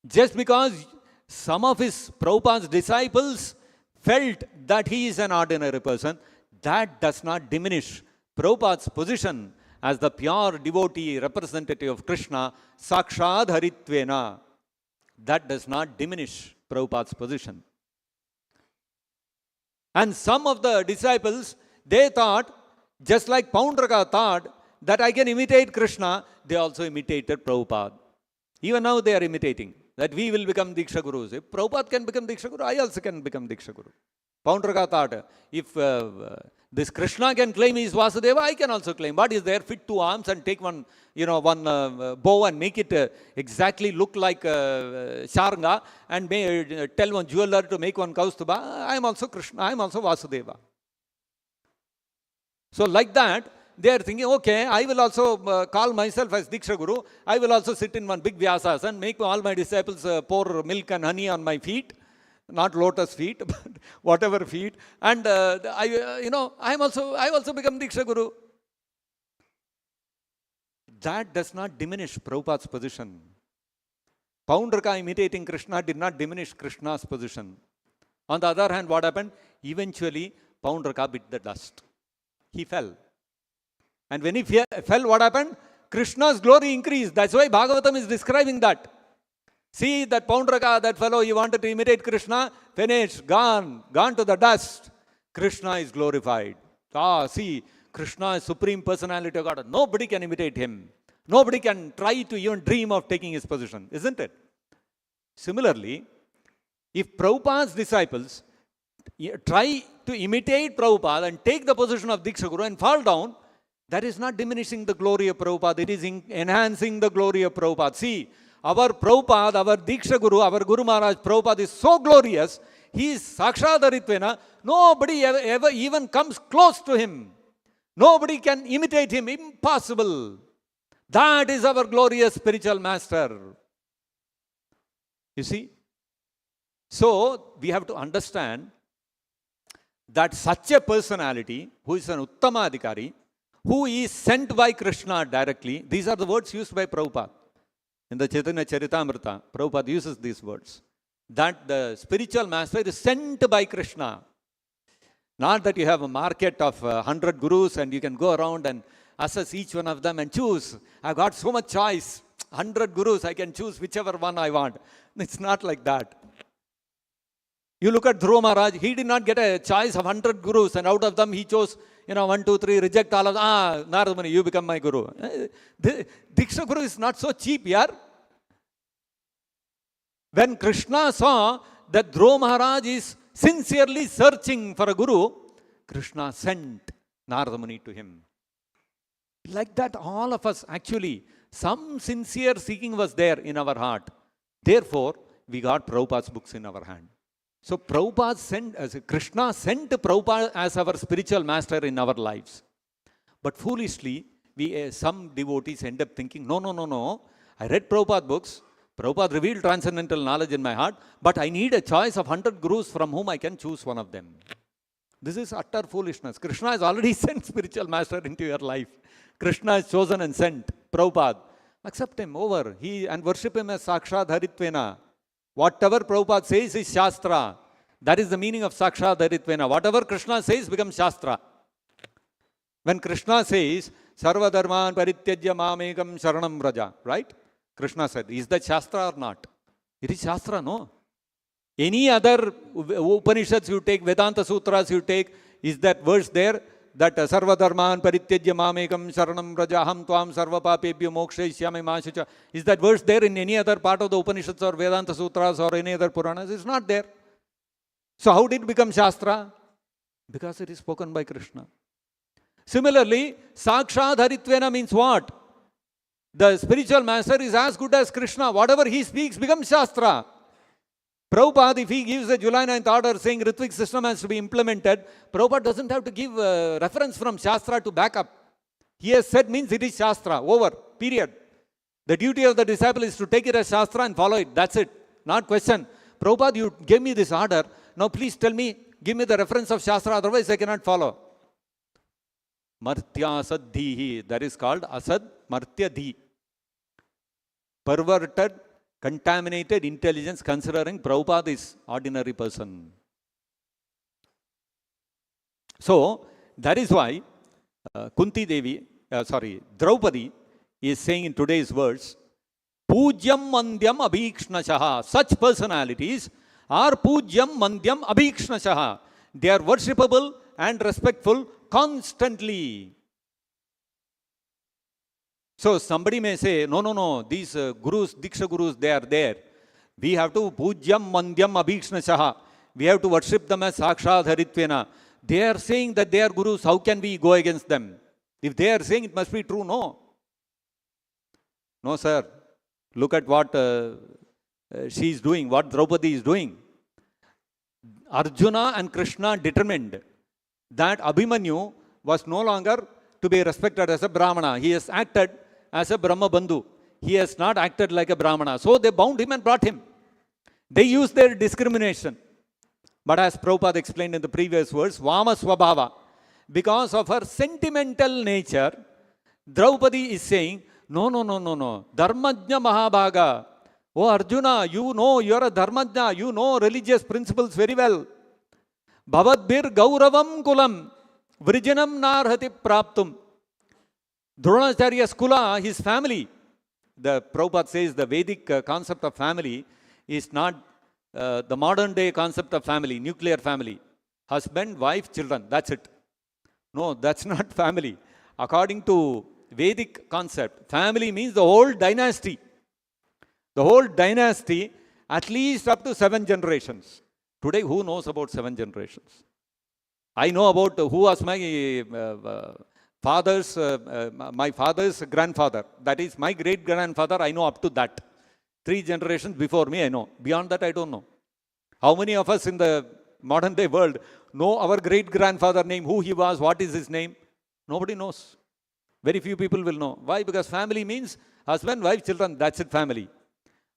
Just because some of his Prabhupada's disciples felt that he is an ordinary person, that does not diminish Prabhupada's position as the pure devotee representative of Krishna, Sakshad Haritvena. That does not diminish Prabhupada's position. And some of the disciples, they thought, just like Poundraka thought, that I can imitate Krishna, they also imitated Prabhupada. Even now they are imitating, that we will become Diksha Gurus. If Prabhupada can become Diksha Guru, I also can become Diksha Guru. Poundraka thought, if this Krishna can claim he is Vasudeva, I can also claim. What is there? Fit two arms and take one bow and make it exactly look like Sharanga and tell one jeweler to make one Kaustuba. I am also Krishna, I am also Vasudeva. So like that, they are thinking, okay, I will also call myself as Diksha Guru. I will also sit in one big Vyasas and make all my disciples pour milk and honey on my feet. Not lotus feet, but whatever feet. And I also become Diksha Guru. That does not diminish Prabhupada's position. Poundraka imitating Krishna did not diminish Krishna's position. On the other hand, what happened? Eventually, Poundraka bit the dust. He fell. And when he fell, what happened? Krishna's glory increased. That's why Bhagavatam is describing that. See that Poundraka, that fellow, he wanted to imitate Krishna, finished, gone to the dust. Krishna is glorified. See, Krishna is Supreme Personality of God. Nobody can imitate him. Nobody can try to even dream of taking his position, isn't it? Similarly, if Prabhupada's disciples try to imitate Prabhupada and take the position of Diksha Guru and fall down, that is not diminishing the glory of Prabhupada. It is enhancing the glory of Prabhupada. See, our Prabhupada, our Diksha Guru, our Guru Maharaj Prabhupada is so glorious, he is Sakshadaritvena, nobody ever even comes close to him. Nobody can imitate him, impossible. That is our glorious spiritual master. You see? So, we have to understand that such a personality, who is an Uttamadhikari, who is sent by Krishna directly, these are the words used by Prabhupada. In the Chaitanya Charitamrita, Prabhupada uses these words. That the spiritual master is sent by Krishna. Not that you have a market of 100 gurus and you can go around and assess each one of them and choose. I've got so much choice. 100 gurus, I can choose whichever one I want. It's not like that. You look at Dhruva Maharaj, he did not get a choice of 100 gurus and out of them he chose 1, 2, 3, reject all of them. Narada Muni, you become my guru. Diksha Guru is not so cheap, yaar. When Krishna saw that Dhruva Maharaj is sincerely searching for a guru, Krishna sent Narada Muni to him. Like that, all of us actually, some sincere seeking was there in our heart. Therefore, we got Prabhupada's books in our hand. So Krishna sent Prabhupada as our spiritual master in our lives. But foolishly, some devotees end up thinking, no. I read Prabhupada books. Prabhupada revealed transcendental knowledge in my heart, but I need a choice of 100 gurus from whom I can choose one of them. This is utter foolishness. Krishna has already sent spiritual master into your life. Krishna has chosen and sent Prabhupada. Accept him over. And worship him as Sakshat Haritvena. Whatever Prabhupada says is Shastra. That is the meaning of Sakshat Haritvena. Whatever Krishna says becomes Shastra. When Krishna says, Sarva Dharman Parityajya Mamekam Sharanam Vraja, right? Krishna said, is that Shastra or not? It is Shastra, no? Any other Upanishads you take, Vedanta Sutras you take, is that verse there? That Sarva Dharman Parityajya Mamekam Sharanam Vraja Ham Tvam Sarva Papebhyo Mokshayishyami Mashucha. Is that verse there in any other part of the Upanishads or Vedanta Sutras or any other Puranas? It's not there. So how did it become Shastra? Because it is spoken by Krishna. Similarly, Sakshat Haritvena means what? The spiritual master is as good as Krishna. Whatever he speaks becomes Shastra. Prabhupada, if he gives a July 9th order saying Ritvik system has to be implemented, Prabhupada doesn't have to give reference from Shastra to back up. He has said means it is Shastra. Over. Period. The duty of the disciple is to take it as Shastra and follow it. That's it. Not question. Prabhupada, you gave me this order. Now please tell me, give me the reference of Shastra, otherwise I cannot follow. Martya Asadhihi. That is called Asad Martyadhi. Perverted, contaminated intelligence considering Prabhupada is ordinary person. So, that is why Draupadi is saying in today's words, Pujyam Mandyam Abhikshnashaha. Such personalities are Pujyam Mandyam Abhikshnashaha. They are worshipable and respectful constantly. So somebody may say, no, these gurus, Diksha gurus, they are there. We have to Pujyam Mandyam Abhikshnashaha. We have to worship them as Sakshat Haritvena. They are saying that they are gurus. How can we go against them? If they are saying it must be true, no. No, sir. Look at what she is doing, what Draupadi is doing. Arjuna and Krishna determined that Abhimanyu was no longer to be respected as a Brahmana. He has acted as a Brahma Bandhu. He has not acted like a Brahmana. So they bound him and brought him. They used their discrimination. But as Prabhupada explained in the previous verse, Vama Swabhava, because of her sentimental nature, Draupadi is saying, no. Dharmajna Mahabhaga. Oh Arjuna, you know, you are a Dharmajna. You know religious principles very well. Bhavadbir Gauravam Kulam. Vrijinam Narhati Praptum. Dronacharya's Kula, his family. The Prabhupada says the Vedic concept of family is not the modern day concept of family, nuclear family. Husband, wife, children, that's it. No, that's not family. According to Vedic concept, family means the whole dynasty. The whole dynasty, at least up to 7 generations. Today, who knows about 7 generations? I know about who was my father's grandfather. That is my great-grandfather, I know up to that. 3 generations before me, I know. Beyond that, I don't know. How many of us in the modern day world know our great-grandfather name, who he was, what is his name? Nobody knows. Very few people will know. Why? Because family means husband, wife, children, that's it, family.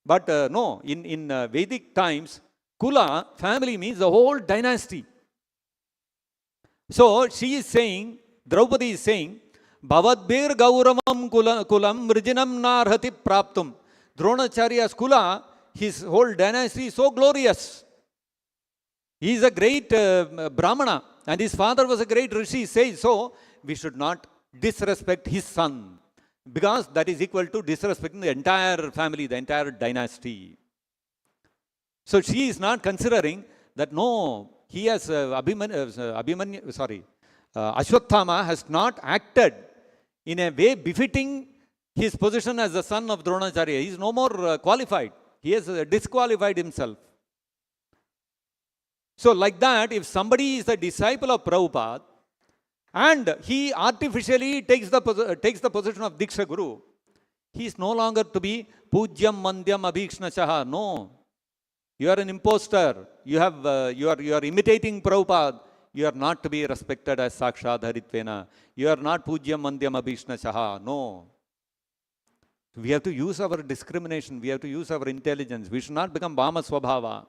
But no, in Vedic times, Kula, family means the whole dynasty. So she is saying, Draupadi is saying, Bhavadbir Gauravam Kulam Vrijinam Narhati Praptum. Dronacharya's Kula, his whole dynasty is so glorious. He is a great Brahmana and his father was a great Rishi, says so. We should not disrespect his son, because that is equal to disrespecting the entire family, the entire dynasty. So she is not considering that no, he has Ashwathama has not acted in a way befitting his position as the son of Dronacharya. He is no more qualified. He has disqualified himself. So like that, if somebody is a disciple of Prabhupada, and he artificially takes the position of Diksha Guru, he is no longer to be Pujyam Mandyam Abhikshnashaha. No. You are an impostor. You are imitating Prabhupada. You are not to be respected as Sakshat Haritvena. You are not Pujyam Mandyam Abhikshnashaha. No. We have to use our discrimination. We have to use our intelligence. We should not become Vama Swabhava.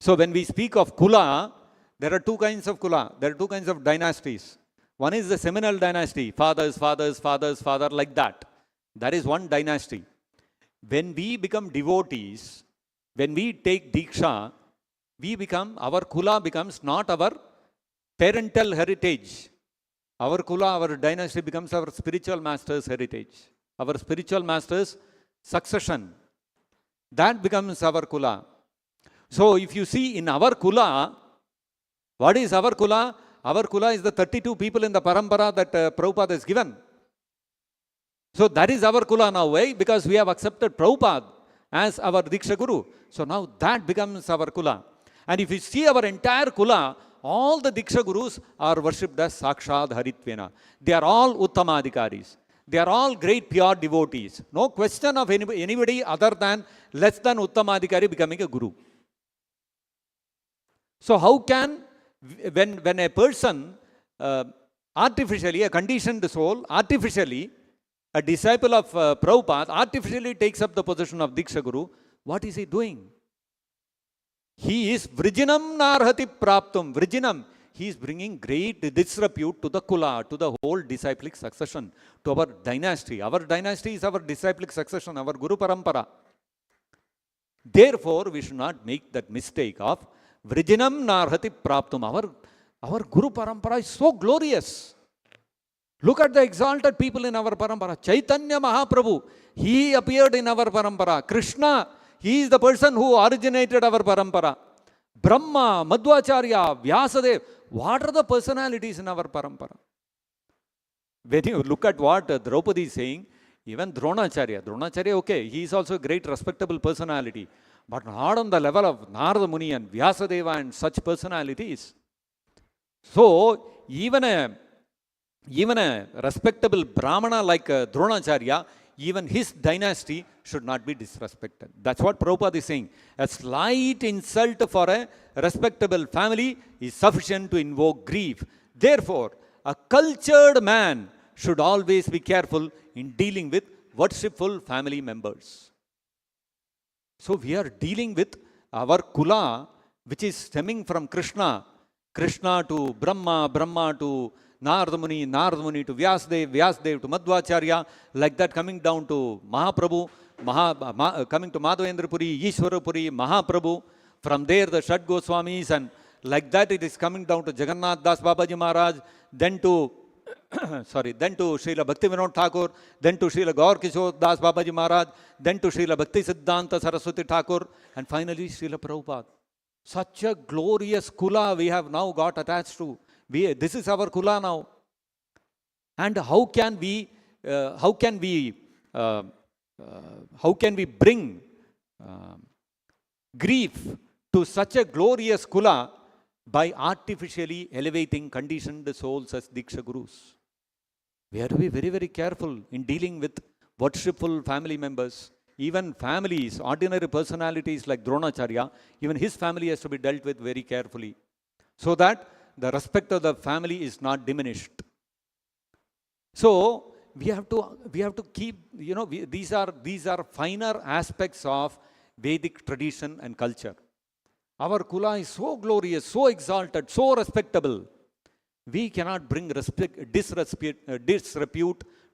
So when we speak of Kula, there are 2 kinds of Kula. There are 2 kinds of dynasties. One is the Seminal dynasty, fathers, like that. That is one dynasty. When we become devotees, when we take Diksha, our Kula becomes not our parental heritage. Our Kula, our dynasty becomes our spiritual master's heritage. Our spiritual master's succession. That becomes our Kula. So if you see in our Kula, what is our Kula? Our Kula is the 32 people in the Parampara that Prabhupada has given. So that is our Kula now. Why? Because we have accepted Prabhupada as our Diksha Guru. So now that becomes our Kula. And if you see our entire Kula, all the Diksha Gurus are worshipped as Sakshad Haritvena. They are all Uttamadikaris. They are all great pure devotees. No question of anybody other than less than Uttamadikari becoming a Guru. So how can, when a person artificially, a conditioned soul, artificially, a disciple of Prabhupada, artificially takes up the position of Diksha Guru, what is he doing? He is Vrijinam Narhati Praptum. Vrijinam. He is bringing great disrepute to the Kula, to the whole disciplic succession, to our dynasty. Our dynasty is our disciplic succession, our Guru Parampara. Therefore, we should not make that mistake of Vrijinam Narhati Praptum. Our Guru Parampara is so glorious. Look at the exalted people in our Parampara. Chaitanya Mahaprabhu, he appeared in our Parampara. Krishna, he is the person who originated our Parampara. Brahma, Madhvacharya, Vyasadeva, what are the personalities in our Parampara? When you look at what Draupadi is saying, even Dronacharya, okay, he is also a great respectable personality, but not on the level of Narada Muni and Vyasadeva and such personalities. So, even a respectable Brahmana like Dronacharya, even his dynasty should not be disrespected. That's what Prabhupada is saying. A slight insult for a respectable family is sufficient to invoke grief. Therefore, a cultured man should always be careful in dealing with worshipful family members. So we are dealing with our Kula, which is stemming from Krishna to Brahma, Brahma to Narada Muni to Vyasadeva to Madhvacharya, like that coming down to Mahaprabhu, coming to Madhavendra Puri, Ishwara Puri, Mahaprabhu, from there the Shad Goswamis, and like that it is coming down to Jagannath Das Babaji Maharaj, then to Srila Bhaktivinoda Thakur, then to Srila Gaur Kishore Das Babaji Maharaj, then to Srila Bhakti Siddhanta Saraswati Thakur, and finally Srila Prabhupada. Such a glorious Kula we have now got attached to. This is our Kula now. And how can we bring grief to such a glorious Kula by artificially elevating conditioned souls as Diksha Gurus? We have to be very, very careful in dealing with worshipful family members. Even families, ordinary personalities like Dronacharya, even his family has to be dealt with very carefully, so that the respect of the family is not diminished. So we have to keep, these are finer aspects of Vedic tradition and culture. Our Kula is so glorious, so exalted, so respectable. We cannot bring disrepute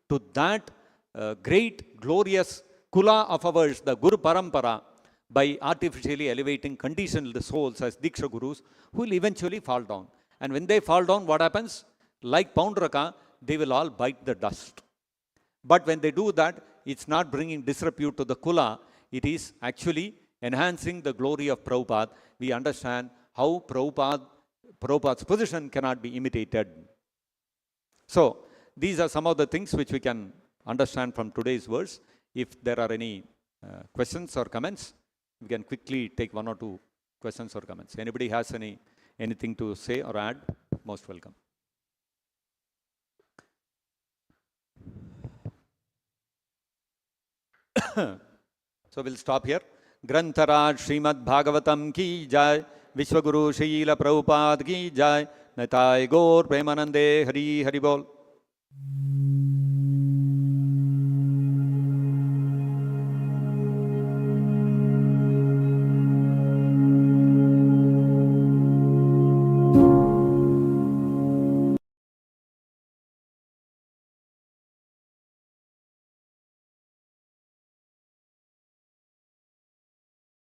to that great, glorious Kula of ours, the Guru Parampara, by artificially elevating conditioned souls as Diksha Gurus, who will eventually fall down. And when they fall down, what happens? Like Poundraka, they will all bite the dust. But when they do that, it's not bringing disrepute to the Kula. It is actually enhancing the glory of Prabhupada. We understand how Prabhupada's position cannot be imitated. So, these are some of the things which we can understand from today's verse. If there are any questions or comments, we can quickly take one or two questions or comments. Anybody has anything to say or add? Most welcome. So we'll stop here. Grantaraj Srimad Bhagavatam ki jai, Vishwaguru Srila Prabhupada ki jai, Nitai Gaur Premanande Hari Hari Bol.